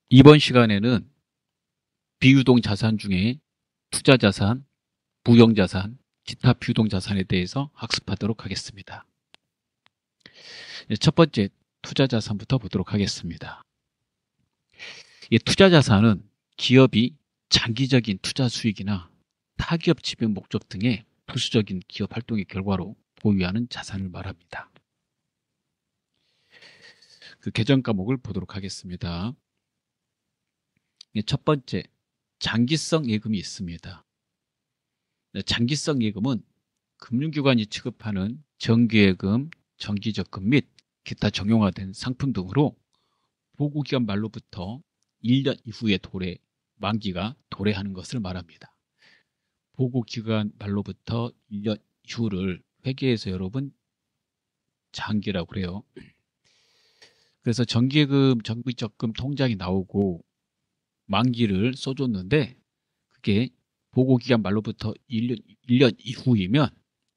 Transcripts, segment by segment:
이번 시간에는 비유동 자산 중에 투자자산, 무형자산, 기타 비유동 자산에 대해서 학습하도록 하겠습니다. 첫 번째 투자자산부터 보도록 하겠습니다. 이 투자자산은 기업이 장기적인 투자 수익이나 타기업 지분 목적 등의 부수적인 기업 활동의 결과로 보유하는 자산을 말합니다. 그 개정 과목을 보도록 하겠습니다. 첫 번째, 장기성 예금이 있습니다. 장기성 예금은 금융기관이 취급하는 정기예금, 정기적금 및 기타 정형화된 상품 등으로 보고기간 말로부터 1년 이후에 만기가 도래하는 것을 말합니다. 보고기간 말로부터 1년 이후를 회계에서 여러분 장기라고 그래요. 그래서 정기예금, 정기적금 통장이 나오고 만기를 써줬는데 그게 보고기간 말로부터 1년 이후이면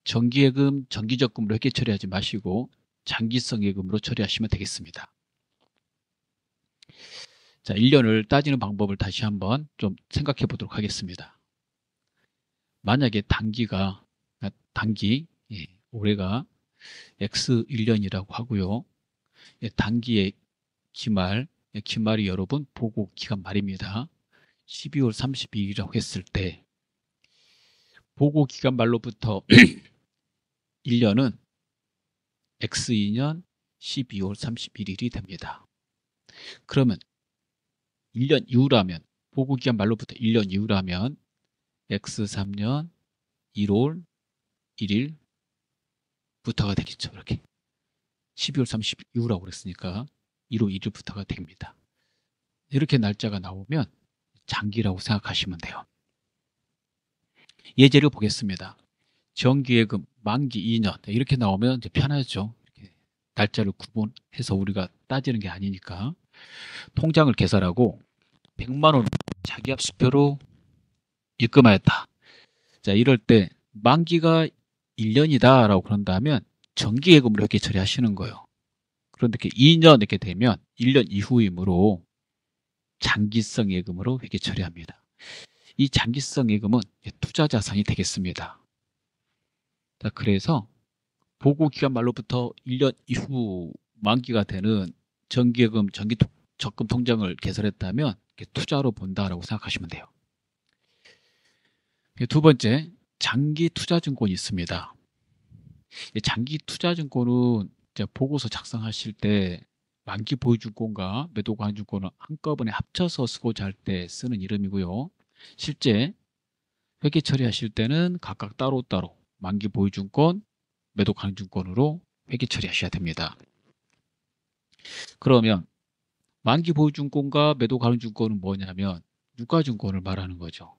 정기예금, 정기적금으로 회계 처리하지 마시고 장기성 예금으로 처리하시면 되겠습니다. 자, 1년을 따지는 방법을 다시 한번 좀 생각해 보도록 하겠습니다. 만약에 올해가 X 1년이라고 하고요. 단기의 기말이 여러분 보고 기간 말입니다. 12월 32일이라고 했을 때 보고 기간 말로부터 1년은 X 2년 12월 31일이 됩니다. 그러면 1년 이후라면 보고 기간 말로부터 1년 이후라면 X 3년 1월 1일부터가 되겠죠. 이렇게 12월 30일 이후라고 그랬으니까 1월 1일부터가 됩니다. 이렇게 날짜가 나오면 장기라고 생각하시면 돼요. 예제를 보겠습니다. 정기예금 만기 2년 이렇게 나오면 이제 편하죠. 이렇게 날짜를 구분해서 우리가 따지는 게 아니니까 통장을 개설하고 100만 원 자기합수표로 입금하였다. 자, 이럴 때 만기가 1년이다 라고 그런다면 정기예금으로 이렇게 처리하시는 거예요. 그런데 이렇게 2년 이렇게 되면 1년 이후이므로 장기성 예금으로 회계 처리합니다. 이 장기성 예금은 투자자산이 되겠습니다. 자, 그래서 보고기간 말로부터 1년 이후 만기가 되는 정기예금, 정기적금 통장을 개설했다면 투자로 본다라고 생각하시면 돼요. 두 번째, 장기 투자증권이 있습니다. 장기 투자증권은 보고서 작성하실 때 만기 보유증권과 매도 관증권을 한꺼번에 합쳐서 쓰고자 할 때 쓰는 이름이고요. 실제 회계 처리하실 때는 각각 따로따로 만기 보유증권, 매도 관증권으로 회계 처리하셔야 됩니다. 그러면 만기 보유증권과 매도 관증권은 뭐냐면 유가증권을 말하는 거죠.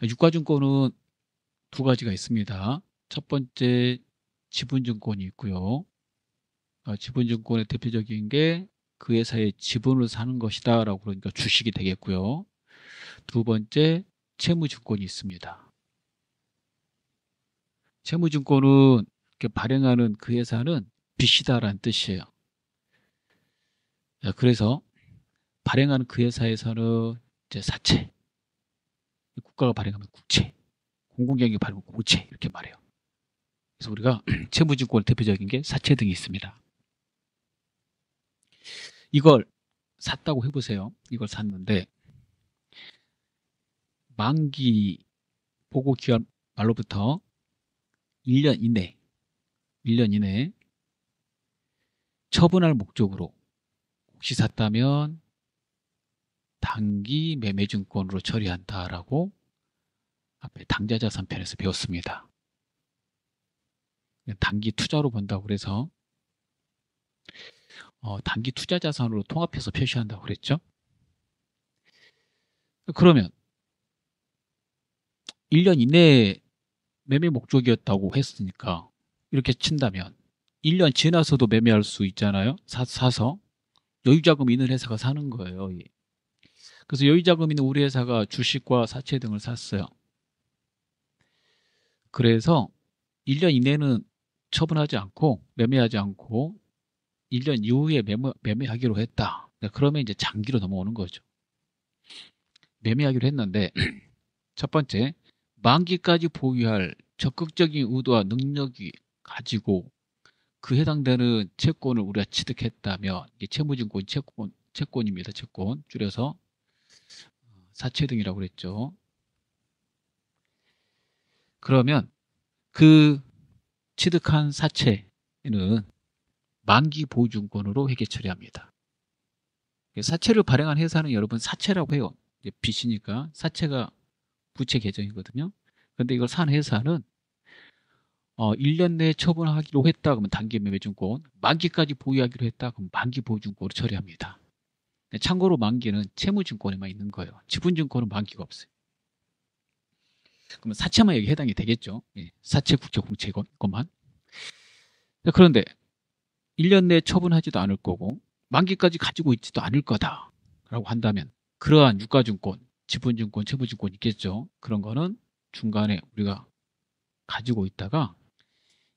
유가증권은 두 가지가 있습니다. 첫 번째 지분증권이 있고요. 지분증권의 대표적인 게 그 회사의 지분을 사는 것이다 라고 그러니까 주식이 되겠고요. 두 번째 채무증권이 있습니다. 채무증권은 발행하는 그 회사는 빚이다라는 뜻이에요. 그래서 발행하는 그 회사에서는 이제 사채, 국가가 발행하면 국채, 공공기관이 발행하면 고채 이렇게 말해요. 그래서 우리가 채무증권 대표적인 게 사채 등이 있습니다. 이걸 샀다고 해보세요. 이걸 샀는데 만기 보고기간 말로부터 1년 이내 처분할 목적으로 혹시 샀다면 단기 매매증권으로 처리한다라고 앞에 당좌자산 편에서 배웠습니다. 단기 투자로 본다고 그래서 단기 투자자산으로 통합해서 표시한다고 그랬죠. 그러면 1년 이내에 매매 목적이었다고 했으니까 이렇게 친다면 1년 지나서도 매매할 수 있잖아요. 사서 여유자금 있는 회사가 사는 거예요. 그래서 여유자금 있는 우리 회사가 주식과 사채 등을 샀어요. 그래서 1년 이내는 처분하지 않고 매매하지 않고 1년 이후에 매매하기로 했다. 그러면 이제 장기로 넘어오는 거죠. 매매하기로 했는데 첫 번째, 만기까지 보유할 적극적인 의도와 능력이 가지고 그 해당되는 채권을 우리가 취득했다면 이게 채무증권 채권입니다. 채권 줄여서 사채등이라고 그랬죠. 그러면 그 취득한 사채는 만기 보증권으로 회계 처리합니다. 사채를 발행한 회사는 여러분 사채라고 해요. 이제 빚이니까 사채가 부채 계정이거든요. 그런데 이걸 산 회사는 1년 내에 처분하기로 했다 그러면 단기 매매증권, 만기까지 보유하기로 했다 그러면 만기 보증권으로 처리합니다. 참고로 만기는 채무증권에만 있는 거예요. 지분증권은 만기가 없어요. 그러면 사채만 여기 해당이 되겠죠. 예, 사채, 국채, 공채 것만. 그런데 1년 내에 처분하지도 않을 거고 만기까지 가지고 있지도 않을 거다라고 한다면 그러한 유가증권, 지분증권, 채무증권 있겠죠. 그런 거는 중간에 우리가 가지고 있다가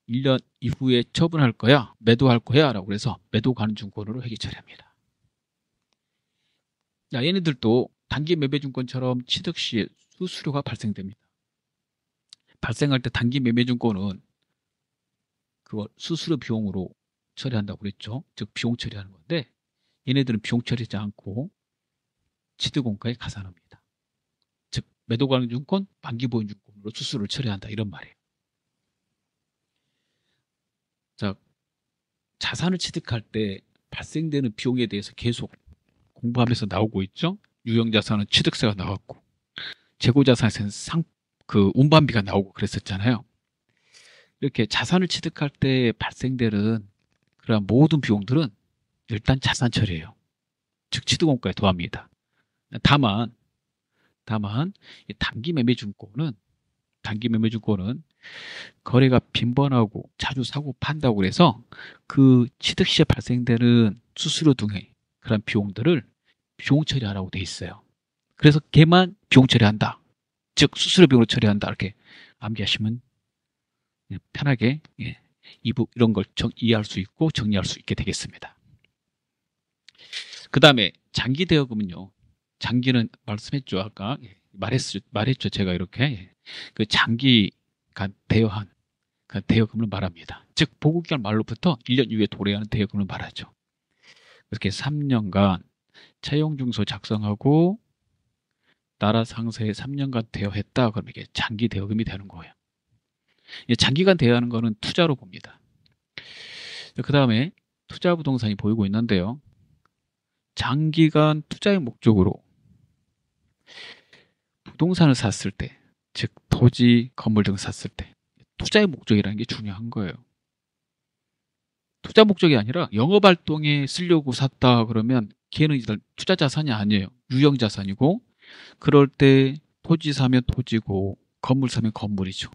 1년 이후에 처분할 거야, 매도할 거야 라고 해서 매도 가능증권으로 회계 처리합니다. 자, 얘네들도 단기 매매증권처럼 취득 시에 수수료가 발생됩니다. 발생할 때 단기 매매증권은 그걸 수수료 비용으로 처리한다고 그랬죠. 즉 비용 처리하는 건데 얘네들은 비용 처리하지 않고 취득원가에 가산합니다. 즉 매도 가능증권, 만기 보증권으로 수수료를 처리한다 이런 말이에요. 자, 자산을 취득할 때 발생되는 비용에 대해서 계속 공부하면서 나오고 있죠. 유형자산은 취득세가 나왔고 재고자산에서는 운반비가 나오고 그랬었잖아요. 이렇게 자산을 취득할 때 발생되는 그런 모든 비용들은 일단 자산 처리예요. 즉 취득원가에 더합니다. 다만 이 단기 매매증권은 거래가 빈번하고 자주 사고 판다고 그래서 그 취득 시에 발생되는 수수료 등의 그런 비용들을 비용 처리하라고 돼 있어요. 그래서 걔만 비용 처리한다. 즉 수수료 비용으로 처리한다. 이렇게 암기하시면 편하게 이런 걸 이해할 수 있고 정리할 수 있게 되겠습니다. 그 다음에 장기 대여금은요. 장기는 말씀했죠. 아까 말했죠. 제가 이렇게 그 장기간 대여한 그 대여금을 말합니다. 즉 보고기간 말로부터 1년 이후에 도래하는 대여금을 말하죠. 이렇게 3년간 채용증서 작성하고 나라 상세에 3년간 대여했다. 그러면 이게 장기 대여금이 되는 거예요. 장기간 대여하는 거는 투자로 봅니다. 그 다음에 투자 부동산이 보이고 있는데요. 장기간 투자의 목적으로 부동산을 샀을 때, 즉 토지, 건물 등을 샀을 때 투자의 목적이라는 게 중요한 거예요. 투자 목적이 아니라 영업활동에 쓰려고 샀다 그러면 걔는 일단 투자 자산이 아니에요. 유형 자산이고 그럴 때 토지 사면 토지고 건물 사면 건물이죠.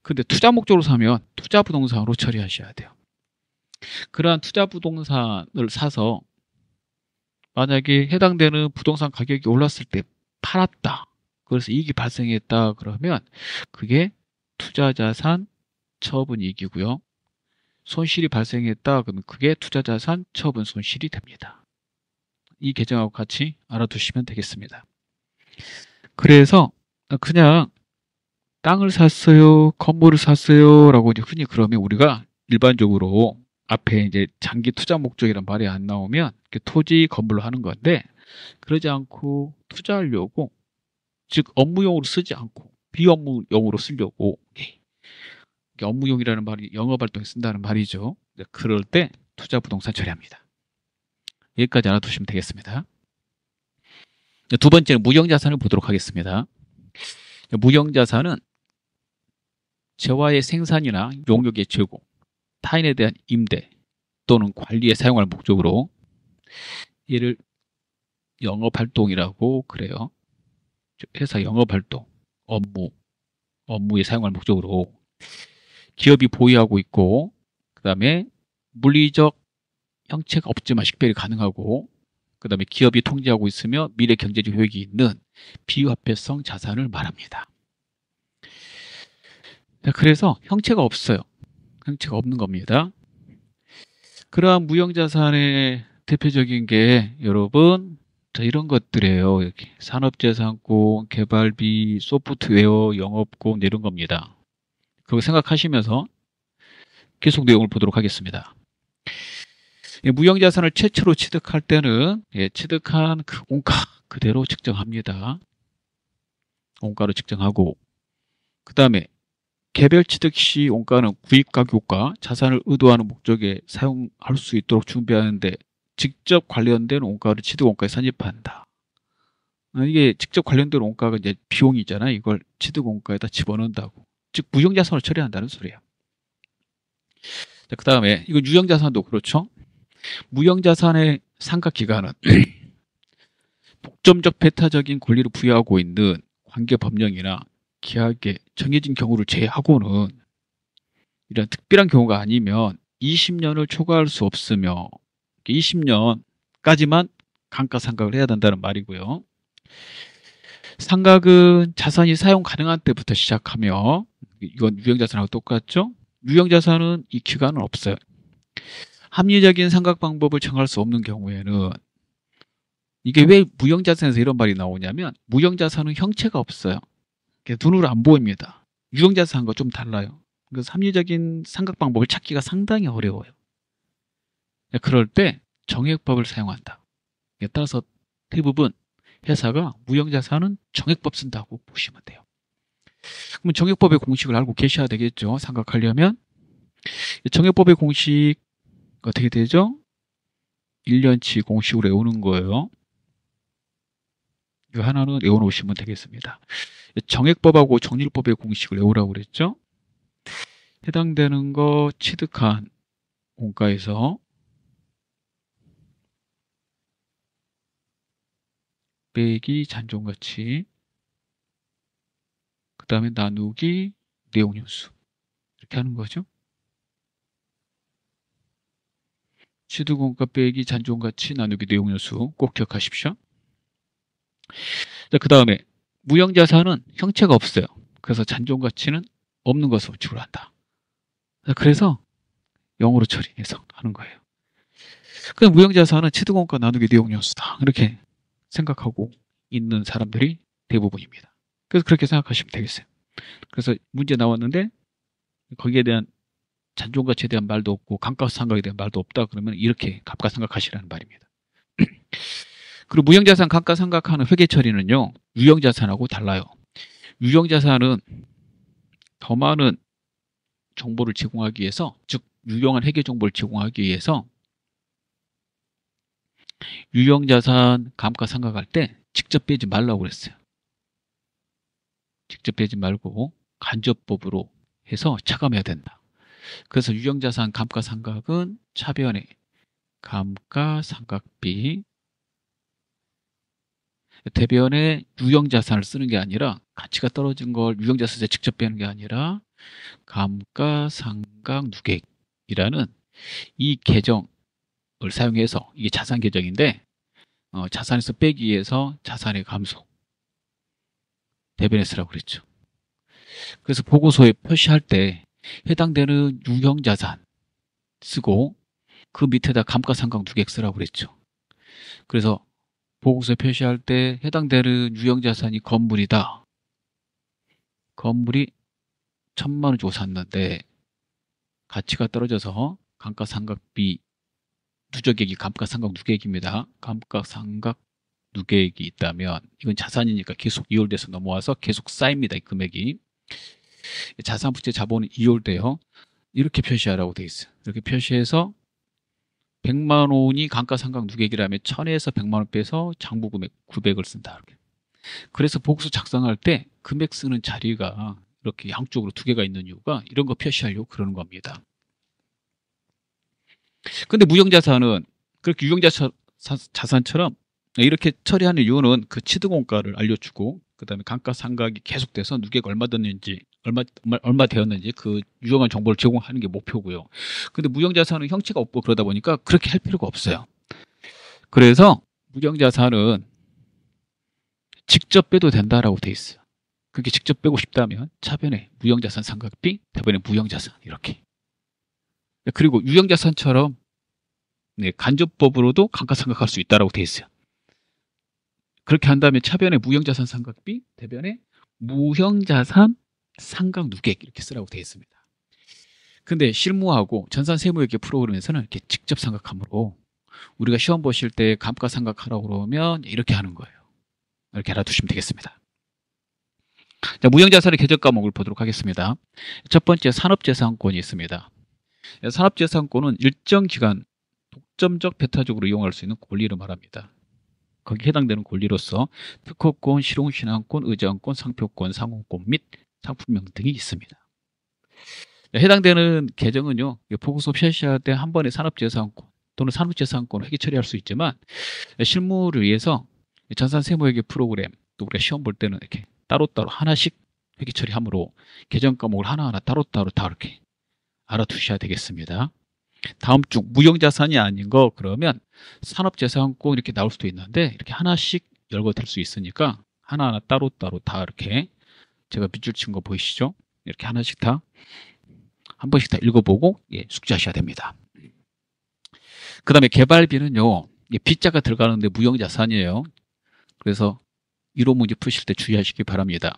근데 투자 목적으로 사면 투자 부동산으로 처리하셔야 돼요. 그러한 투자 부동산을 사서 만약에 해당되는 부동산 가격이 올랐을 때 팔았다. 그래서 이익이 발생했다 그러면 그게 투자자산 처분 이익이고요. 손실이 발생했다 그러면 그게 투자자산 처분 손실이 됩니다. 이 개정하고 같이 알아두시면 되겠습니다. 그래서 그냥 땅을 샀어요, 건물을 샀어요 라고 흔히 그러면 우리가 일반적으로 앞에 이제 장기 투자 목적이란 말이 안 나오면 토지, 건물로 하는 건데 그러지 않고 투자하려고 즉 업무용으로 쓰지 않고 비업무용으로 쓰려고 업무용이라는 말이 영업활동에 쓴다는 말이죠. 그럴 때 투자 부동산 처리합니다. 여기까지 알아두시면 되겠습니다. 두 번째는 무형자산을 보도록 하겠습니다. 무형자산은 재화의 생산이나 용역의 제공, 타인에 대한 임대 또는 관리에 사용할 목적으로 얘를 영업활동이라고 그래요. 회사 영업활동, 업무에 사용할 목적으로 기업이 보유하고 있고 그 다음에 물리적 형체가 없지만 식별이 가능하고 그 다음에 기업이 통제하고 있으며 미래 경제적 효익이 있는 비화폐성 자산을 말합니다. 그래서 형체가 없어요. 형체가 없는 겁니다. 그러한 무형자산의 대표적인 게 여러분 자, 이런 것들이에요. 이렇게 산업재산권, 개발비, 소프트웨어, 영업권 이런 겁니다. 그거 생각하시면서 계속 내용을 보도록 하겠습니다. 무형자산을 최초로 취득할 때는 취득한 그 원가 그대로 측정합니다. 원가로 측정하고 그 다음에 개별 취득 시 원가는 구입가격과 자산을 의도하는 목적에 사용할 수 있도록 준비하는데 직접 관련된 원가를 취득 원가에 산입한다. 이게 직접 관련된 원가가 이제 비용이잖아요. 이걸 취득 원가에다 집어넣는다고. 즉 무형자산을 처리한다는 소리예요. 그 다음에 이거 유형자산도 그렇죠. 무형자산의 상각기간은 독점적 배타적인 권리를 부여하고 있는 관계법령이나 계약에 정해진 경우를 제외하고는 이런 특별한 경우가 아니면 20년을 초과할 수 없으며 20년까지만 감가상각을 해야 된다는 말이고요. 상각은 자산이 사용 가능한 때부터 시작하며 이건 유형자산하고 똑같죠? 유형자산은 이 기간은 없어요. 합리적인 상각 방법을 정할 수 없는 경우에는 이게 왜 무형자산에서 이런 말이 나오냐면 무형자산은 형체가 없어요. 눈으로 안 보입니다. 유형자산과 좀 달라요. 그래서 합리적인 상각 방법을 찾기가 상당히 어려워요. 그럴 때 정액법을 사용한다. 따라서 대부분 회사가 무형자산은 정액법 쓴다고 보시면 돼요. 그럼 정액법의 공식을 알고 계셔야 되겠죠. 상각하려면 정액법의 공식 어떻게 되죠? 1년치 공식으로 외우는 거예요. 이거 하나는 외워놓으시면 되겠습니다. 정액법하고 정률법의 공식을 외우라고 그랬죠. 해당되는 거 취득한 원가에서 빼기 잔존가치, 그 다음에 나누기 내용연수 이렇게 하는 거죠. 취득원가 빼기 잔존가치 나누기 내용연수 꼭 기억하십시오. 그 다음에 무형자산은 형체가 없어요. 그래서 잔존가치는 없는 것으로 취급을 한다. 그래서 영어로 처리해서 하는 거예요. 그럼 무형자산은 취득원가 나누기 내용연수다. 이렇게 생각하고 있는 사람들이 대부분입니다. 그래서 그렇게 생각하시면 되겠어요. 그래서 문제 나왔는데 거기에 대한 잔존가치에 대한 말도 없고 감가상각에 대한 말도 없다 그러면 이렇게 감가상각하시라는 말입니다. 그리고 무형자산 감가상각하는 회계처리는요 유형자산하고 달라요. 유형자산은 더 많은 정보를 제공하기 위해서 즉 유용한 회계 정보를 제공하기 위해서 유형자산 감가상각할 때 직접 빼지 말라고 그랬어요. 직접 빼지 말고 간접법으로 해서 차감해야 된다. 그래서 유형자산 감가상각은 차변에 감가상각비 대변에 유형자산을 쓰는 게 아니라 가치가 떨어진 걸 유형자산에 직접 빼는 게 아니라 감가상각 누계액이라는 이 계정을 사용해서 이게 자산 계정인데 자산에서 빼기 위해서 자산의 감소 대변에 쓰라고 그랬죠. 그래서 보고서에 표시할 때 해당되는 유형자산 쓰고 그 밑에다 감가상각 누계액 쓰라고 그랬죠. 그래서 보고서에 표시할 때 해당되는 유형자산이 건물이다. 건물이 1,000만 원 주고 샀는데 가치가 떨어져서 감가상각비 누적액이 감가상각 누계액입니다. 감가상각 누계액이 있다면 이건 자산이니까 계속 이율돼서 넘어와서 계속 쌓입니다. 이 금액이. 자산 부채 자본이 이율돼요. 이렇게 표시하라고 돼 있어요. 이렇게 표시해서 100만 원이 감가상각 누계액이라면 1000에서 100만 원 빼서 장부 금액 900을 쓴다. 이렇게. 그래서 보고서 작성할 때 금액 쓰는 자리가 이렇게 양쪽으로 두 개가 있는 이유가 이런 거 표시하려고 그러는 겁니다. 근데 무형자산은 그렇게 유형자산처럼 이렇게 처리하는 이유는 그 취득원가를 알려주고 그 다음에 감가상각이 계속돼서 누계가 얼마 됐는지 얼마 되었는지 그 유용한 정보를 제공하는 게 목표고요. 근데 무형자산은 형체가 없고 그러다 보니까 그렇게 할 필요가 없어요. 그래서 무형자산은 직접 빼도 된다라고 돼 있어요. 그렇게 직접 빼고 싶다면 차변에 무형자산 상각비, 대변에 무형자산 이렇게. 그리고 유형자산처럼 네, 간접법으로도 감가상각할 수 있다라고 되어 있어요. 그렇게 한다면 차변에 무형자산 상각비, 대변에 무형자산 상각 누객 이렇게 쓰라고 되어 있습니다. 근데 실무하고 전산세무회계 프로그램에서는 이렇게 직접 상각하므로 우리가 시험 보실 때 감가상각하라고 그러면 이렇게 하는 거예요. 이렇게 알아두시면 되겠습니다. 자, 무형자산의 계절 과목을 보도록 하겠습니다. 첫 번째 산업재산권이 있습니다. 산업재산권은 일정 기간 독점적 배타적으로 이용할 수 있는 권리를 말합니다. 거기에 해당되는 권리로서 특허권, 실용신앙권, 의장권, 상표권, 상호권 및 상품명 등이 있습니다. 해당되는 계정은요, 보고서 실시할 때 한 번에 산업재산권 또는 산업재산권 회계 처리할 수 있지만 실무를 위해서 전산세무회계 프로그램 또 우리가 시험 볼 때는 이렇게 따로따로 하나씩 회계 처리하므로 계정 과목을 하나하나 따로따로 다 이렇게 알아두셔야 되겠습니다. 다음 중 무형자산이 아닌 거 그러면 산업재산권 이렇게 나올 수도 있는데 이렇게 하나씩 열거될 수 있으니까 하나하나 따로따로 다 이렇게 제가 밑줄 친 거 보이시죠? 이렇게 하나씩 다 한 번씩 다 읽어보고 숙지하셔야 됩니다. 그 다음에 개발비는요, B자가 들어가는데 무형자산이에요. 그래서 이론 문제 푸실 때 주의하시기 바랍니다.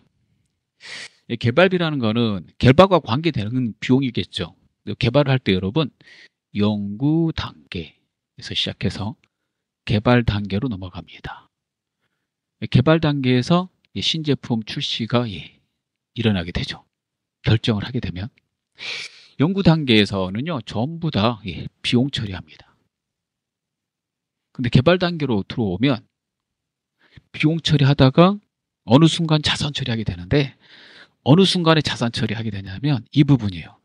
개발비라는 거는 개발과 관계되는 비용이겠죠. 개발을 할 때 여러분 연구 단계에서 시작해서 개발 단계로 넘어갑니다. 개발 단계에서 신제품 출시가 일어나게 되죠. 결정을 하게 되면 연구 단계에서는요 전부 다 비용 처리합니다. 근데 개발 단계로 들어오면 비용 처리하다가 어느 순간 자산 처리하게 되는데 어느 순간에 자산 처리하게 되냐면 이 부분이에요.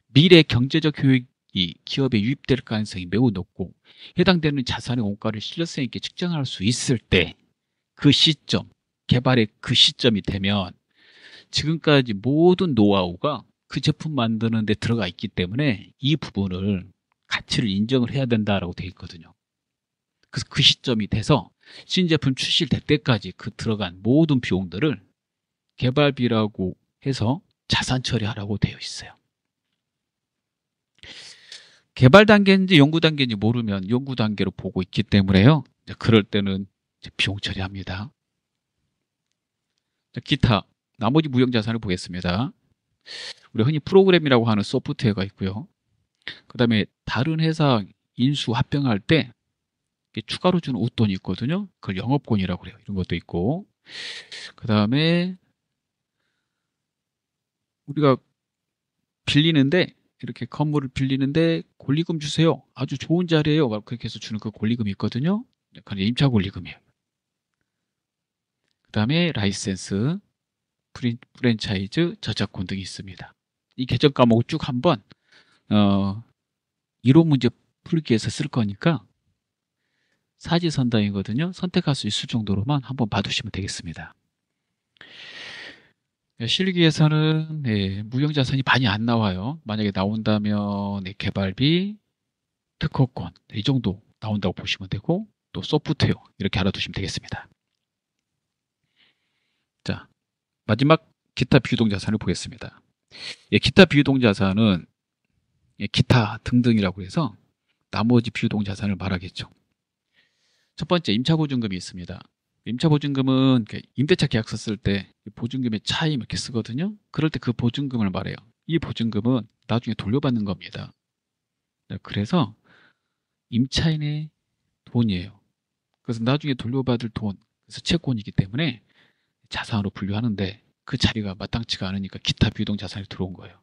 미래 경제적 효익이 기업에 유입될 가능성이 매우 높고 해당되는 자산의 원가를 신뢰성 있게 측정할 수 있을 때 그 시점, 개발의 그 시점이 되면 지금까지 모든 노하우가 그 제품 만드는 데 들어가 있기 때문에 이 부분을 가치를 인정을 해야 된다라고 되어 있거든요. 그래서 그 시점이 돼서 신제품 출시될 때까지 그 들어간 모든 비용들을 개발비라고 해서 자산 처리하라고 되어 있어요. 개발 단계인지 연구 단계인지 모르면 연구 단계로 보고 있기 때문에요. 그럴 때는 비용 처리합니다. 기타 나머지 무형자산을 보겠습니다. 우리 흔히 프로그램이라고 하는 소프트웨어가 있고요. 그 다음에 다른 회사 인수 합병할 때 추가로 주는 웃돈이 있거든요. 그걸 영업권이라고 그래요. 이런 것도 있고 그 다음에 우리가 빌리는데 이렇게 건물을 빌리는데 권리금 주세요. 아주 좋은 자리예요. 그렇게 해서 주는 그 권리금이 있거든요. 그건 임차 권리금이에요. 그 다음에 라이센스, 프랜차이즈, 저작권 등이 있습니다. 이 계정 과목을 쭉 한번 이론 문제 풀기 위해서 쓸 거니까 사지선다이거든요. 선택할 수 있을 정도로만 한번 봐두시면 되겠습니다. 실기에서는 무형자산이 많이 안 나와요. 만약에 나온다면 개발비, 특허권 이 정도 나온다고 보시면 되고 또 소프트웨어 이렇게 알아두시면 되겠습니다. 자, 마지막 기타 비유동자산을 보겠습니다. 기타 비유동자산은 기타 등등이라고 해서 나머지 비유동자산을 말하겠죠. 첫 번째 임차보증금이 있습니다. 임차보증금은 임대차 계약서 쓸 때 보증금의 차임 이렇게 쓰거든요. 그럴 때 그 보증금을 말해요. 이 보증금은 나중에 돌려받는 겁니다. 그래서 임차인의 돈이에요. 그래서 나중에 돌려받을 돈, 그래서 채권이기 때문에 자산으로 분류하는데 그 자리가 마땅치가 않으니까 기타 비유동 자산이 들어온 거예요.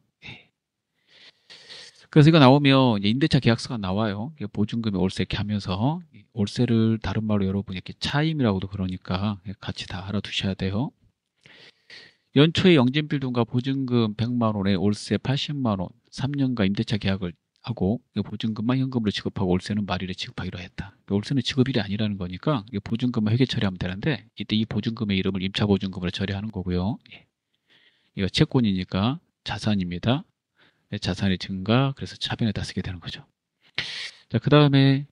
그래서 이거 나오면 임대차 계약서가 나와요. 보증금이 월세 이렇게 하면서 월세를 다른 말로 여러분 이렇게 차임이라고도 그러니까 같이 다 알아두셔야 돼요. 연초에 영진빌딩과 보증금 100만 원에 월세 80만 원, 3년간 임대차 계약을 하고 보증금만 현금으로 지급하고 월세는 말일에 지급하기로 했다. 월세는 지급일이 아니라는 거니까 보증금만 회계 처리하면 되는데 이때 이 보증금의 이름을 임차보증금으로 처리하는 거고요. 이거 채권이니까 자산입니다. 자산의 증가, 그래서 차변에다 쓰게 되는 거죠. 자, 그 다음에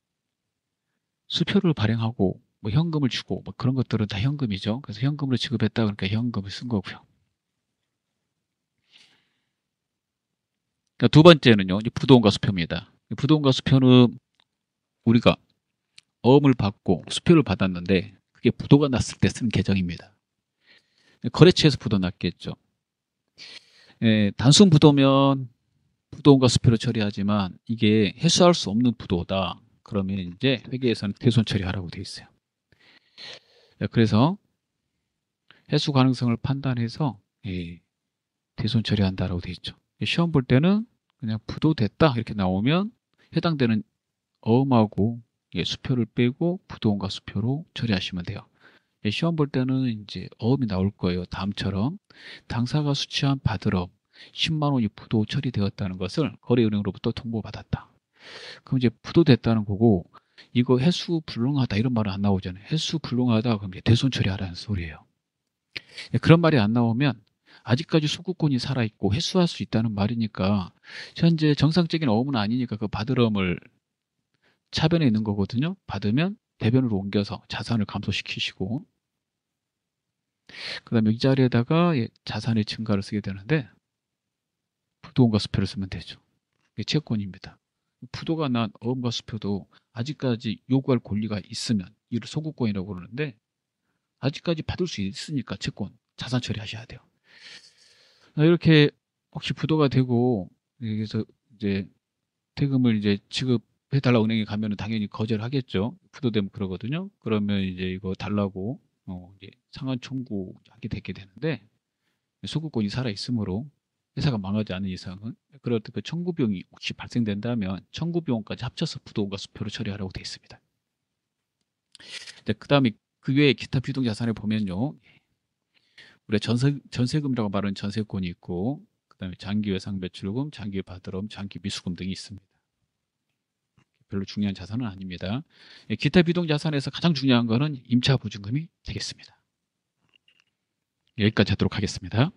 수표를 발행하고 뭐 현금을 주고 뭐 그런 것들은 다 현금이죠. 그래서 현금으로 지급했다 그러니까 현금을 쓴 거고요. 두 번째는요, 부도원가 수표입니다. 부도원가 수표는 우리가 어음을 받고 수표를 받았는데 그게 부도가 났을 때 쓰는 계정입니다. 거래처에서 부도 났겠죠. 단순 부도면 부도원가 수표로 처리하지만 이게 해소할 수 없는 부도다. 그러면 이제 회계에서는 대손 처리하라고 돼 있어요. 그래서 해소 가능성을 판단해서 대손 처리한다라고 돼 있죠. 시험 볼 때는 그냥 부도됐다 이렇게 나오면 해당되는 어음하고 수표를 빼고 부도원가 수표로 처리하시면 돼요. 시험 볼 때는 이제 어음이 나올 거예요. 다음처럼 당사가 수취한 받을업 10만 원이 부도 처리되었다는 것을 거래은행으로부터 통보받았다. 그럼 이제 부도됐다는 거고 이거 해수 불능하다 이런 말은 안 나오잖아요. 해수 불능하다 그럼 이제 대손 처리하라는 소리예요. 그런 말이 안 나오면 아직까지 소구권이 살아있고 회수할 수 있다는 말이니까 현재 정상적인 어음은 아니니까 그 받을음을 차변에 있는 거거든요. 받으면 대변으로 옮겨서 자산을 감소시키시고 그 다음에 이 자리에다가 자산의 증가를 쓰게 되는데 부도원가 수표를 쓰면 되죠. 이게 채권입니다. 부도가 난 어음과 수표도 아직까지 요구할 권리가 있으면 이를 소구권이라고 그러는데 아직까지 받을 수 있으니까 채권 자산 처리하셔야 돼요. 이렇게 혹시 부도가 되고 여기서 이제 대금을 이제 지급해달라고 은행에 가면은 당연히 거절을 하겠죠. 부도되면 그러거든요. 그러면 이제 이거 달라고 이제 상환 청구하게 되게 되는데 소구권이 살아 있으므로 회사가 망하지 않는 이상은 그럴 때 그 청구 비용이 혹시 발생된다면 청구 비용까지 합쳐서 부도원가 수표로 처리하라고 되어 있습니다. 그 다음에 그 외에 기타 비동 자산을 보면요. 우리가 전세금이라고 말하는 전세권이 있고 그다음에 장기 외상 매출금, 장기 받을음, 장기 미수금 등이 있습니다. 별로 중요한 자산은 아닙니다. 기타 비동 자산에서 가장 중요한 거는 임차 보증금이 되겠습니다. 여기까지 하도록 하겠습니다.